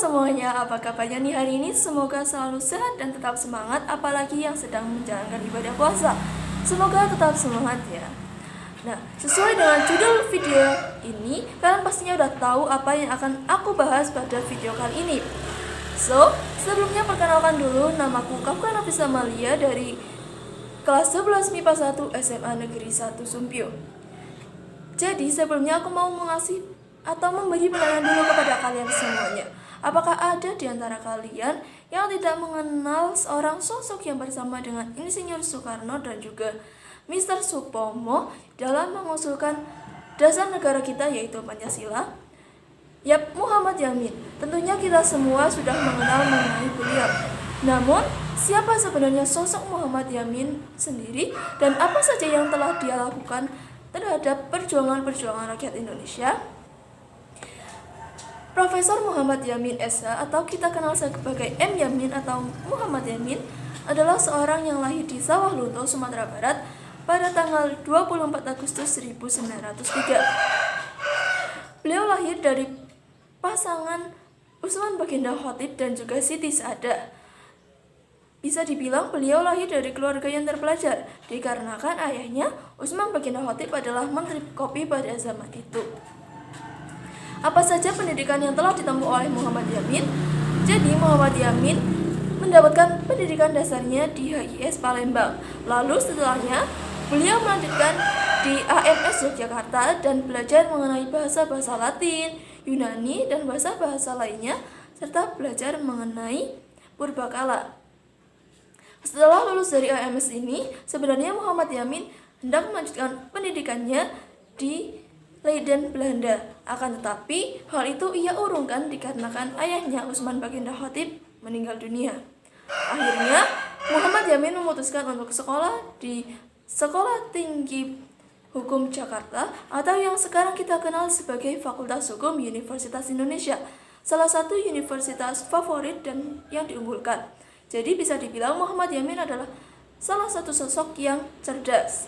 semuanya, apa kabarnya nih hari ini? Semoga selalu sehat dan tetap semangat, apalagi yang sedang menjalankan ibadah puasa. Semoga tetap semangat ya. Nah, sesuai dengan judul video ini, kalian pastinya udah tahu apa yang akan aku bahas pada video kali ini. So, sebelumnya perkenalkan dulu, namaku Kafka Nafisa Malia dari kelas 11 MIPA 1 SMA Negeri 1 Sumpio. Jadi, sebelumnya aku mau mengasih atau memberi pertanyaan dulu kepada kalian semuanya. Apakah ada di antara kalian yang tidak mengenal seorang sosok yang bersama dengan Insinyur Soekarno dan juga Mr. Supomo dalam mengusulkan dasar negara kita yaitu Pancasila? Yap, Muhammad Yamin. Tentunya kita semua sudah mengenal mengenai beliau. Namun, siapa sebenarnya sosok Muhammad Yamin sendiri dan apa saja yang telah dia lakukan terhadap perjuangan rakyat Indonesia? Profesor Muhammad Yamin SH atau kita kenal sebagai M. Yamin atau Muhammad Yamin adalah seorang yang lahir di Sawah Lunto, Sumatera Barat pada tanggal 24 Agustus 1903. Beliau lahir dari pasangan Usman Baginda Khatib dan juga Siti Saadah. Bisa dibilang beliau lahir dari keluarga yang terpelajar dikarenakan ayahnya Usman Baginda Khatib adalah Menteri Kopi pada zaman itu. Apa saja pendidikan yang telah ditempuh oleh Muhammad Yamin? Jadi Muhammad Yamin mendapatkan pendidikan dasarnya di HIS Palembang. Lalu setelahnya beliau melanjutkan di AMS Yogyakarta dan belajar mengenai bahasa-bahasa Latin, Yunani, dan bahasa-bahasa lainnya serta belajar mengenai purbakala. Setelah lulus dari AMS ini, sebenarnya Muhammad Yamin hendak melanjutkan pendidikannya di Leiden, Belanda. Akan tetapi, hal itu ia urungkan dikarenakan ayahnya Usman Baginda Khatib meninggal dunia. Akhirnya, Muhammad Yamin memutuskan untuk sekolah di Sekolah Tinggi Hukum Jakarta atau yang sekarang kita kenal sebagai Fakultas Hukum Universitas Indonesia, salah satu universitas favorit dan yang diunggulkan. Jadi bisa dibilang Muhammad Yamin adalah salah satu sosok yang cerdas.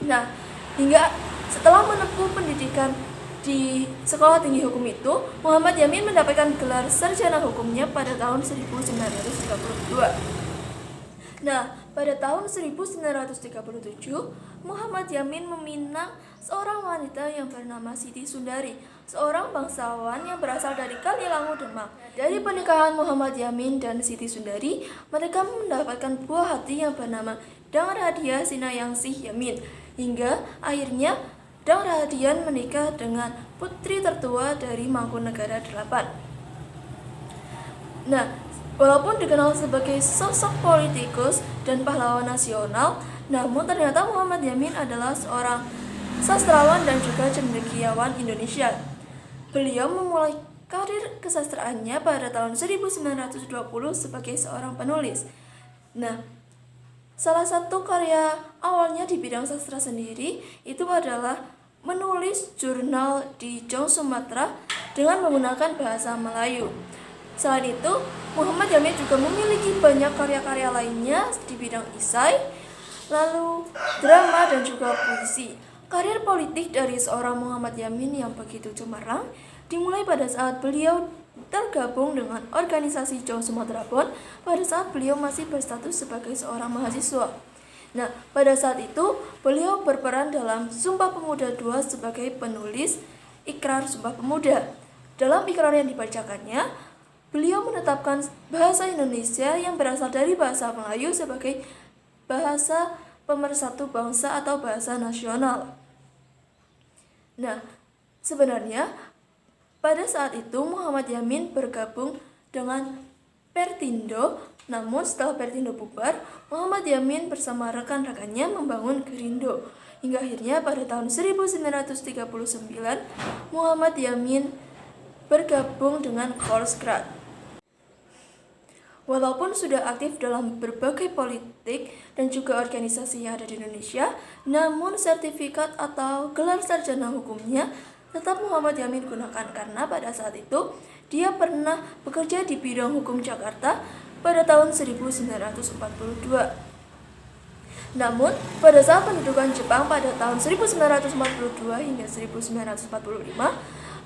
Nah, hingga setelah menempuh pendidikan di Sekolah Tinggi Hukum itu, Muhammad Yamin mendapatkan gelar sarjana hukumnya pada tahun 1932. Nah, pada tahun 1937, Muhammad Yamin meminang seorang wanita yang bernama Siti Sundari, seorang bangsawan yang berasal dari Kalilangu, Demak. Dari pernikahan Muhammad Yamin dan Siti Sundari, mereka mendapatkan buah hati yang bernama Dang Radia Sinayangsih Yamin. Hingga akhirnya Dang Radian menikah dengan putri tertua dari Mangkunegaran 8. Nah, walaupun dikenal sebagai sosok politikus dan pahlawan nasional, namun ternyata Muhammad Yamin adalah seorang sastrawan dan juga cendekiawan Indonesia. Beliau memulai karir kesastraannya pada tahun 1920 sebagai seorang penulis. Nah, salah satu karya awalnya di bidang sastra sendiri itu adalah menulis jurnal di Jawa Sumatera dengan menggunakan bahasa Melayu. Selain itu, Muhammad Yamin juga memiliki banyak karya-karya lainnya di bidang esai, lalu drama dan juga puisi. Karir politik dari seorang Muhammad Yamin yang begitu cemerlang dimulai pada saat beliau tergabung dengan organisasi Jawa Sumatera Pon pada saat beliau masih berstatus sebagai seorang mahasiswa. Nah, pada saat itu beliau berperan dalam Sumpah Pemuda II sebagai penulis Ikrar Sumpah Pemuda. Dalam ikrar yang dibacakannya, beliau menetapkan bahasa Indonesia yang berasal dari bahasa Melayu sebagai bahasa pemersatu bangsa atau bahasa nasional. Nah, sebenarnya pada saat itu Muhammad Yamin bergabung dengan Pertindo, namun setelah Pertindo bubar, Muhammad Yamin bersama rekan-rekannya membangun Gerindo. Hingga akhirnya pada tahun 1939, Muhammad Yamin bergabung dengan Volkskrad. Walaupun sudah aktif dalam berbagai politik dan juga organisasi yang ada di Indonesia, namun sertifikat atau gelar sarjana hukumnya tetap Muhammad Yamin gunakan karena pada saat itu dia pernah bekerja di bidang hukum Jakarta pada tahun 1942. Namun, pada saat pendudukan Jepang pada tahun 1942 hingga 1945,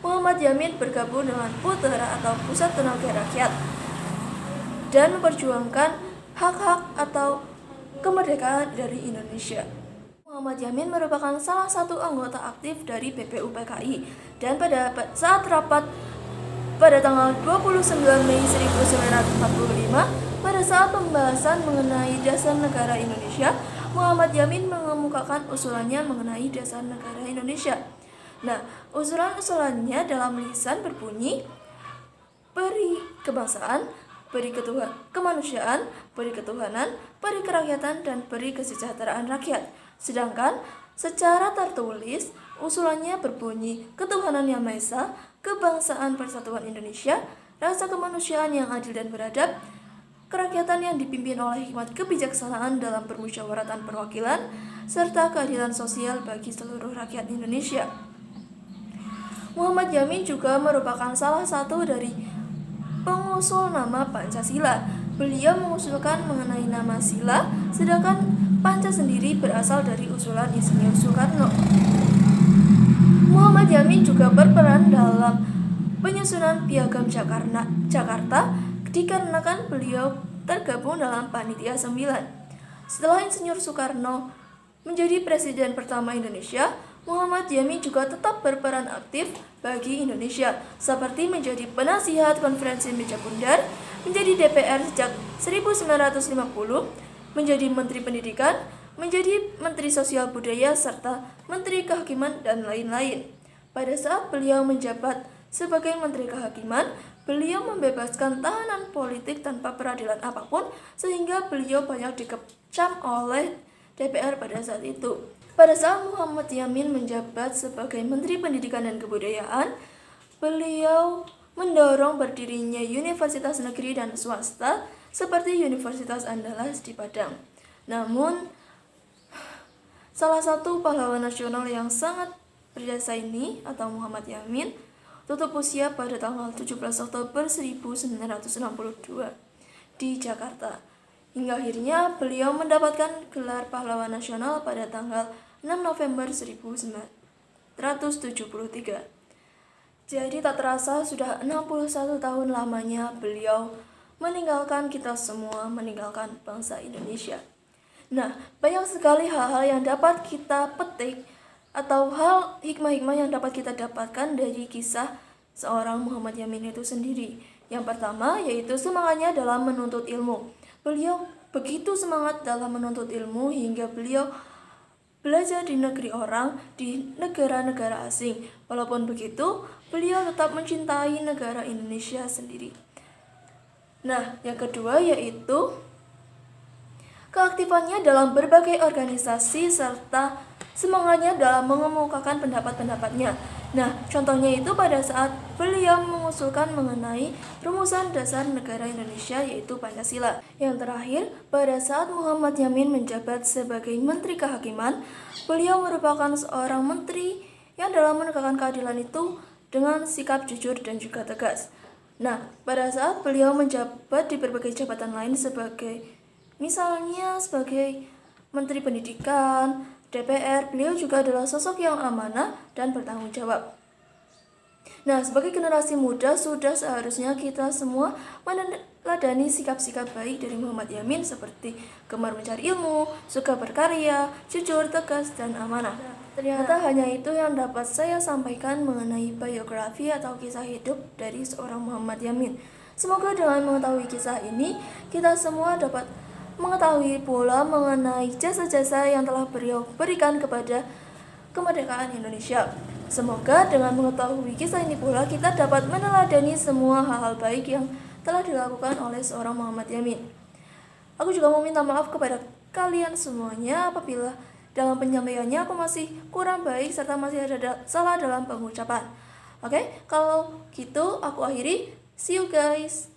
Muhammad Yamin bergabung dengan PUTERA atau Pusat Tenaga Rakyat dan memperjuangkan hak-hak atau kemerdekaan dari Indonesia. Muhammad Yamin merupakan salah satu anggota aktif dari BPUPKI dan pada saat rapat pada tanggal 29 Mei 1945 pada saat pembahasan mengenai Dasar Negara Indonesia, Muhammad Yamin mengemukakan usulannya mengenai Dasar Negara Indonesia. Nah, usulan-usulannya dalam lisan berbunyi: peri kebangsaan, peri kemanusiaan, peri ketuhanan, peri kerakyatan, dan peri kesejahteraan rakyat. Sedangkan secara tertulis usulannya berbunyi ketuhanan yang Maha Esa, kebangsaan persatuan Indonesia, rasa kemanusiaan yang adil dan beradab, kerakyatan yang dipimpin oleh hikmat kebijaksanaan dalam permusyawaratan perwakilan, serta keadilan sosial bagi seluruh rakyat Indonesia. Muhammad Yamin juga merupakan salah satu dari pengusul nama Pancasila. Beliau mengusulkan mengenai nama sila, sedangkan Panca sendiri berasal dari usulan Insinyur Soekarno. Muhammad Yamin juga berperan dalam penyusunan Piagam Jakarta dikarenakan beliau tergabung dalam Panitia 9. Setelah Insinyur Soekarno menjadi presiden pertama Indonesia, Muhammad Yamin juga tetap berperan aktif bagi Indonesia, seperti menjadi penasihat konferensi meja bundar, menjadi DPR sejak 1950, menjadi Menteri Pendidikan, menjadi Menteri Sosial Budaya, serta Menteri Kehakiman, dan lain-lain. Pada saat beliau menjabat sebagai Menteri Kehakiman, beliau membebaskan tahanan politik tanpa peradilan apapun, sehingga beliau banyak dikecam oleh DPR pada saat itu. Pada saat Muhammad Yamin menjabat sebagai Menteri Pendidikan dan Kebudayaan, beliau mendorong berdirinya universitas negeri dan swasta seperti Universitas Andalas di Padang. Namun, salah satu pahlawan nasional yang sangat berjasa ini atau Muhammad Yamin tutup usia pada tanggal 17 Oktober 1962 di Jakarta. Hingga akhirnya beliau mendapatkan gelar pahlawan nasional pada tanggal 6 November 1973. Jadi tak terasa sudah 61 tahun lamanya beliau meninggalkan kita semua, meninggalkan bangsa Indonesia. Nah, banyak sekali hal-hal yang dapat kita petik atau hal hikmah-hikmah yang dapat kita dapatkan dari kisah seorang Muhammad Yamin itu sendiri. Yang pertama yaitu semangatnya dalam menuntut ilmu. Beliau begitu semangat dalam menuntut ilmu hingga beliau belajar di negeri orang, di negara-negara asing. Walaupun begitu, beliau tetap mencintai negara Indonesia sendiri. Nah, yang kedua yaitu keaktifannya dalam berbagai organisasi serta semangatnya dalam mengemukakan pendapat-pendapatnya. Nah, contohnya itu pada saat beliau mengusulkan mengenai rumusan dasar negara Indonesia yaitu Pancasila. Yang terakhir, pada saat Muhammad Yamin menjabat sebagai Menteri Kehakiman, beliau merupakan seorang menteri yang dalam menegakkan keadilan itu dengan sikap jujur dan juga tegas. Nah, pada saat beliau menjabat di berbagai jabatan lain misalnya sebagai Menteri Pendidikan, DPR, beliau juga adalah sosok yang amanah dan bertanggung jawab. Nah, sebagai generasi muda sudah seharusnya kita semua meneladani sikap-sikap baik dari Muhammad Yamin seperti gemar mencari ilmu, suka berkarya, jujur, tegas, dan amanah. Ternyata hanya itu yang dapat saya sampaikan mengenai biografi atau kisah hidup dari seorang Muhammad Yamin. Semoga dengan mengetahui kisah ini, kita semua dapat mengetahui pula mengenai jasa-jasa yang telah beliau berikan kepada kemerdekaan Indonesia. Semoga dengan mengetahui kisah ini pula, kita dapat meneladani semua hal-hal baik yang telah dilakukan oleh seorang Muhammad Yamin. Aku juga mau minta maaf kepada kalian semuanya apabila dalam penyampaiannya aku masih kurang baik serta masih ada salah dalam pengucapan. Oke, kalau gitu aku akhiri. See you guys.